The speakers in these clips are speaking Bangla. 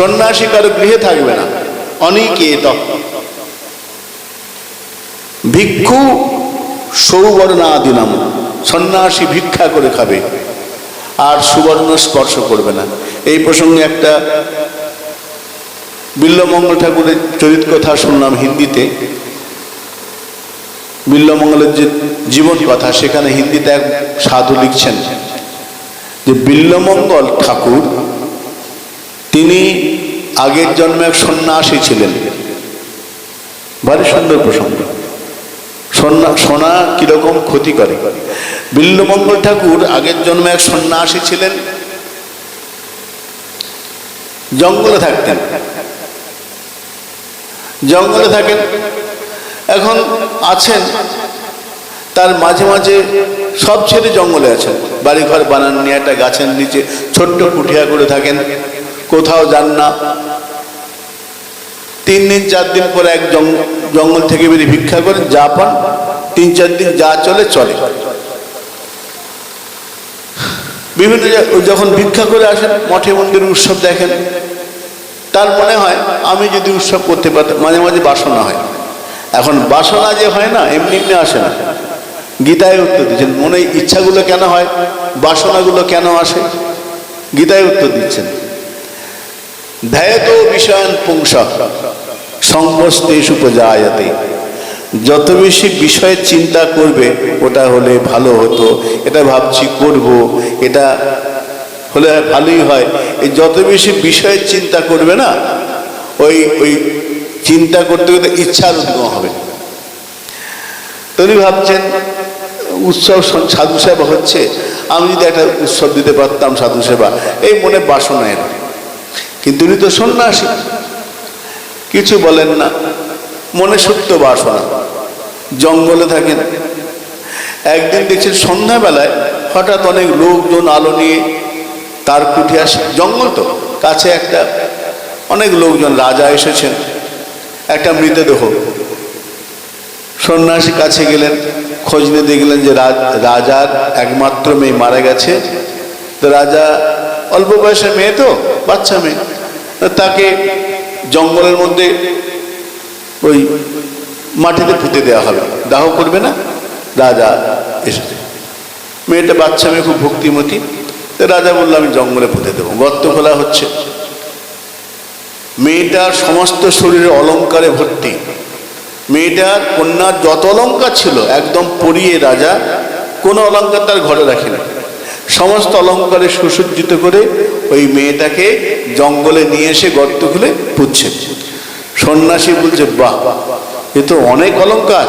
সন্ন্যাসী কারো গৃহে থাকবে না। অনিকেত ভিক্ষু সৌবর্ণাদিনাম, সন্ন্যাসী ভিক্ষা করে খাবে আর সুবর্ণ স্পর্শ করবে না। এই প্রসঙ্গে একটা বিল্বমঙ্গল ঠাকুরের চরিত কথা শুনলাম হিন্দিতে। বিল্বমঙ্গলের যে জীবন কথা, সেখানে হিন্দিতে এক সাধু লিখছেন যে বিল্বমঙ্গল ঠাকুর তিনি আগের জন্মে এক সন্ন্যাসী ছিলেন। ভারী সুন্দর প্রসঙ্গ। সোনা কিরকম ক্ষতি করে। বিল্বমঙ্গল ঠাকুর আগের জন্মে এক সন্ন্যাসী ছিলেন, জঙ্গলে থাকতেন। জঙ্গলে থাকেন, এখন আছেন, তার মাঝে মাঝে সব ছেড়ে জঙ্গলে আছেন, বাড়িঘর বানান নিয়ে একটা গাছের নিচে ছোট্ট কুঠিয়া করে থাকেন, কোথাও যান না। 3 দিন 4 দিন পরে এক জঙ্গল থেকে বেরিয়ে ভিক্ষা করেন, যা পান 3-4 দিন যা চলে চলে। বিভিন্ন যখন ভিক্ষা করে আসেন, মঠে মন্দিরে উৎসব দেখেন, তার মনে হয় আমি যদি উৎসব করতে পারতাম। মাঝে মাঝে বাসনা হয়। এখন বাসনা যে হয় না, এমনি এমনি আসে না। গীতায় উত্তর দিচ্ছেন, মনে ইচ্ছাগুলো কেন হয়, বাসনাগুলো কেন আসে, গীতায় উত্তর দিচ্ছেন। ধ্যায়ত বিষয়ান পুংসঃ সংবস্তেষু উপজায়তে। যত বেশি বিষয়ের চিন্তা করবে, ওটা হলে ভালো হতো, এটা ভাবছি করব, এটা হলে ভালোই হয়, এই যত বেশি বিষয়ের চিন্তা করবে না, ওই চিন্তা করতে করতে ইচ্ছার উদ্গম হবে। তিনি ভাবছেন উৎসব সাধু সেবা হচ্ছে, আমি যদি একটা উৎসব দিতে পারতাম সাধু সেবা, এই মনে বাসনা এর। কিন্তু উনি তো সন্ন্যাসী, কিছু বলেন না, মনে সুপ্ত বাসনা, জঙ্গলে থাকেন। একদিন দেখছেন সন্ধ্যাবেলায় হঠাৎ অনেক লোকজন আলো নিয়ে তার কুঠি আসে। জঙ্গল তো কাছে, একটা অনেক লোকজন, রাজা এসেছেন, একটা মৃতদেহ। সন্ন্যাসী কাছে গেলেন, খোঁজ নিয়ে দেখলেন যে রাজার একমাত্র মেয়ে মারা গেছে। তো রাজা অল্প বয়সের মেয়ে, তো বাচ্চা মেয়ে, তাকে জঙ্গলের মধ্যে ওই মাটিতে পুঁতে দেওয়া হবে, দাহ করবে না। রাজা এসেছে, মেয়েটা বাচ্চা মেয়ে, খুব ভক্তিমতী। তো রাজা বলল আমি জঙ্গলে পুঁতে দেবো। গর্ত খোলা হচ্ছে, মেয়েটার সমস্ত শরীরে অলঙ্কারে ভর্তি। মেয়েটার কন্যার যত অলঙ্কার ছিল একদম পরিয়ে রাজা কোনো অলঙ্কার তার ঘরে রাখেন, সমস্ত অলঙ্কারে সুসজ্জিত করে ওই মেয়েটাকে জঙ্গলে নিয়ে এসে গর্ত খুলে পুঁতছে। সন্ন্যাসী বলছে বাহ, এ তো অনেক অলঙ্কার,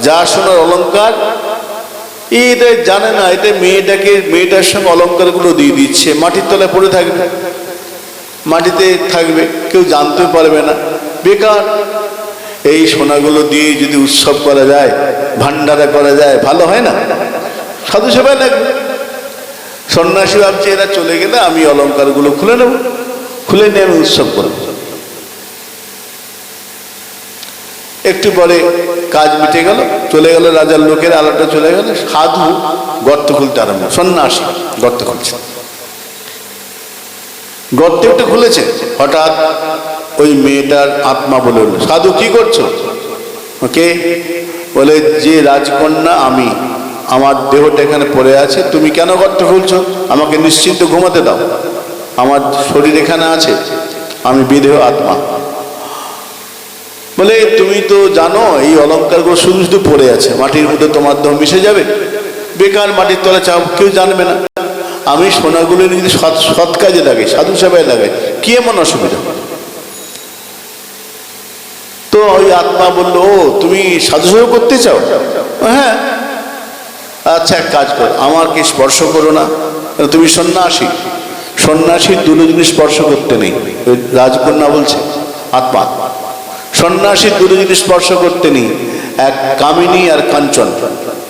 যা শোনার অলঙ্কার। এটা জানে না, এটা মেয়েটার সঙ্গে অলঙ্কারগুলো দিয়ে দিচ্ছে, মাটির তলায় পড়ে থাকবে, মাটিতে থাকবে, কেউ জানতে পারবে না, বেকার। এই সোনাগুলো দিয়ে যদি উৎসব করা যায়, ভান্ডারা করা যায়, ভালো হয় না? সাধু সেবায় লাগবে। সন্ন্যাসী ভাবছে এরা চলে গেলে আমি অলঙ্কারগুলো খুলে নেব, খুলে নিয়ে আমি উৎসব করব। একটু পরে কাজ মিটে গেল, চলে গেল রাজার লোকের, আলোটা চলে গেল। সাধু গর্ত খুলতে আরম্ভ, সন্ন্যাসী গর্ত খুলছে। গর্ত একটু খুলেছে, হঠাৎ ওই মেয়েটার আত্মা বলে উঠল, সাধু কি করছো? ওকে বলে, যে রাজকন্যা আমি, আমার দেহটা এখানে পড়ে আছে, তুমি কেন গর্ত খুলছো? আমাকে নিশ্চিন্ত ঘুমাতে দাও, আমার শরীর এখানে আছে, আমি বিদেহ আত্মা। বলে, তুমি তো জানো এই অলঙ্কারগুলো শুধু শুধু পড়ে আছে, মাটির মধ্যে তোমার দেহ মিশে যাবে, বেকার মাটির তলে চাও, কেউ জানবে না। আমি সোনাগুলো যদি সৎ কাজে লাগাই, সাধু সেবায় লাগাই, কি এমন অসুবিধা? তো ওই আত্মা বললো, ও তুমি সাধু সেবা করতে চাও? হ্যাঁ, আচ্ছা এক কাজ কর, আমাকে স্পর্শ করো না, তুমি সন্ন্যাসী। সন্ন্যাসীর দুটো জিনিস স্পর্শ করতে নেই। রাজকন্যা বলছে, আত্মা, সন্ন্যাসীর দুটো জিনিস স্পর্শ করতে নেই, এক কামিনী আর কাঞ্চন,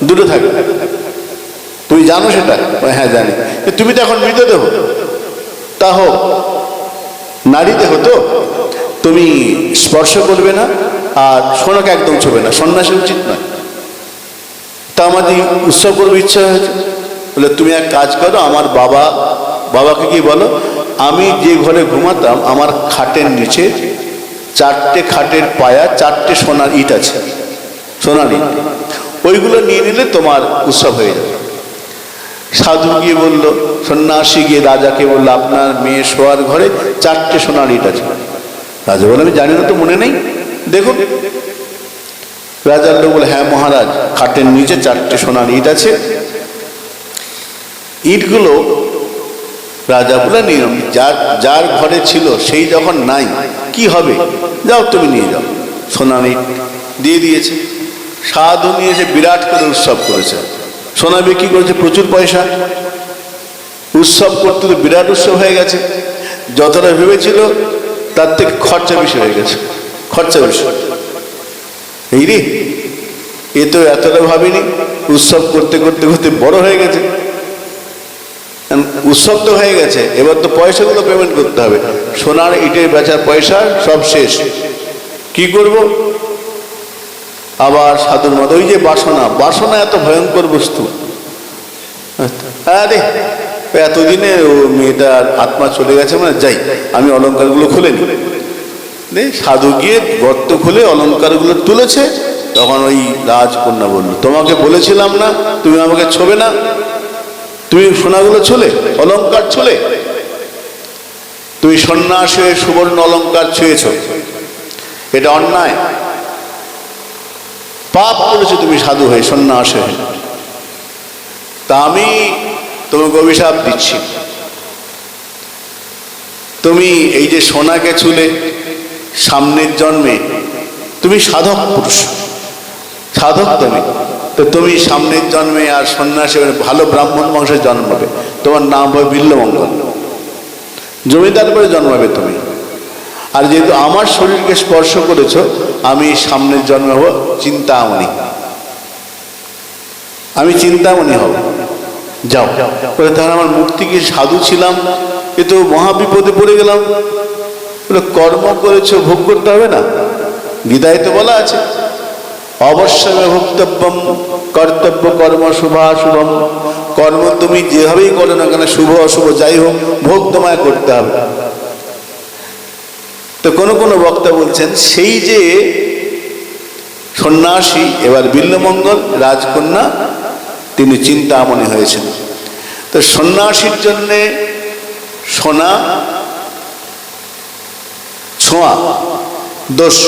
দুটো থাকে। তুমি জানো সেটা? হ্যাঁ জানি। তুমি তো এখন মৃতদেহ, তা হোক নারী দেহ, তো তুমি স্পর্শ করবে না আর সোনাকে একদম ছবে না, সন্ন্যাসী উচিত নয়। তা আমাদের উৎসব করবে ইচ্ছা হয়েছে, বলে তুমি এক কাজ করো, আমার বাবাকে কি বলো, আমি যে ঘরে ঘুমাতাম আমার খাটের নিচে 4টে খাটের পায়া 4টে সোনার ইট আছে, সোনার ইট, ওইগুলো নিয়ে নিলে তোমার উৎসব হয়ে যাবে। সাধু গিয়ে বলল, সন্ন্যাসী গিয়ে রাজাকে বলল, আপনার মেয়ে শোয়ার ঘরে 4টে সোনার ইট আছে। রাজা বলে, আমি জানি না তো, মনে নেই, দেখুন। রাজার লোক বলে, হ্যাঁ মহারাজ, খাটের নিচে 4টে সোনার ইট আছে। ইটগুলো রাজা বলে, নিয়ম যার ঘরে ছিল সেই যখন নাই কি হবে, যাও তুমি নিয়ে যাও। সোনার ইট দিয়ে দিয়েছে। সাধু নিয়ে এসে বিরাট করে উৎসব করেছে, সোনা বিক্রি করেছে, প্রচুর পয়সা। উৎসব করতে তো বিরাট উৎসব হয়ে গেছে, যতটা ভেবেছিল তার থেকে খরচা বেশি হয়ে গেছে, খরচা বেশি। এই রে, এ তো এতটা ভাবিনি, উৎসব করতে করতে করতে বড় হয়ে গেছে। উৎসব তো হয়ে গেছে, এবার তো পয়সাগুলো পেমেন্ট করতে হবে। সোনার ইটের বেচার পয়সা সব শেষ, কি করব? আবার সাধুর মতো, ওই যে বাসনা, বাসনা এত ভয়ঙ্কর বস্তু। আরে এতদিনে ও মেয়েটার আত্মা চলে গেছে, মানে যাই আমি অলঙ্কারগুলো খুলে নিই। সাধু গিয়ে গর্ত খুলে অলঙ্কারগুলো তুলেছে। তখন ওই রাজকন্যা বলল, তোমাকে বলেছিলাম না তুমি আমাকে ছোবে না, তুমি সোনাগুলো ছুলে, অলঙ্কার ছুলে, তুমি সন্ন্যাসী হয়ে সুবর্ণ অলঙ্কার ছুঁয়েছ, এটা অন্যায়, পাপ করেছো তুমি সাধু হয়ে, সন্ন্যাসী হয়ে। তা আমি তোমাকে অভিশাপ দিচ্ছি, তুমি এই যে সোনাকে ছুলে, সামনের জন্মে তুমি সাধক পুরুষ, সাধক তুমি, তো তুমি সামনের জন্মে আর সন্ন্যাসী ভালো ব্রাহ্মণ বংশে জন্মাবে, তোমার নাম হবে বিল্লমঙ্গল, জমিদার করে জন্মাবে তুমি। আর যেহেতু আমার শরীরকে স্পর্শ করেছো, আমি সামনের জন্মে হব চিন্তামণি, আমি চিন্তামণি হব, যাও। তাহলে আমার মুক্তি কি? সাধু ছিলাম, এ তো মহাবিপদে পড়ে গেলাম। কর্ম করেছো, ভোগ করতে হবে না? গীতায় তো বলা আছে, অবশ্যই ভোক্তব্যম কর্তব্য কর্ম শুভাশুভম। কর্ম তুমি যেভাবেই করো না কেন, শুভ অশুভ যাই হোক, ভোগ তোমায় করতে হবে। তো কোন কোন বক্তা বলছেন, সেই যে সন্ন্যাসী এবার বিল্লমঙ্গল রাজকন্যা, তিনি চিন্তামণি হয়েছেন। তো সন্ন্যাসীর জন্যে সোনা ছোঁয়া দোষ।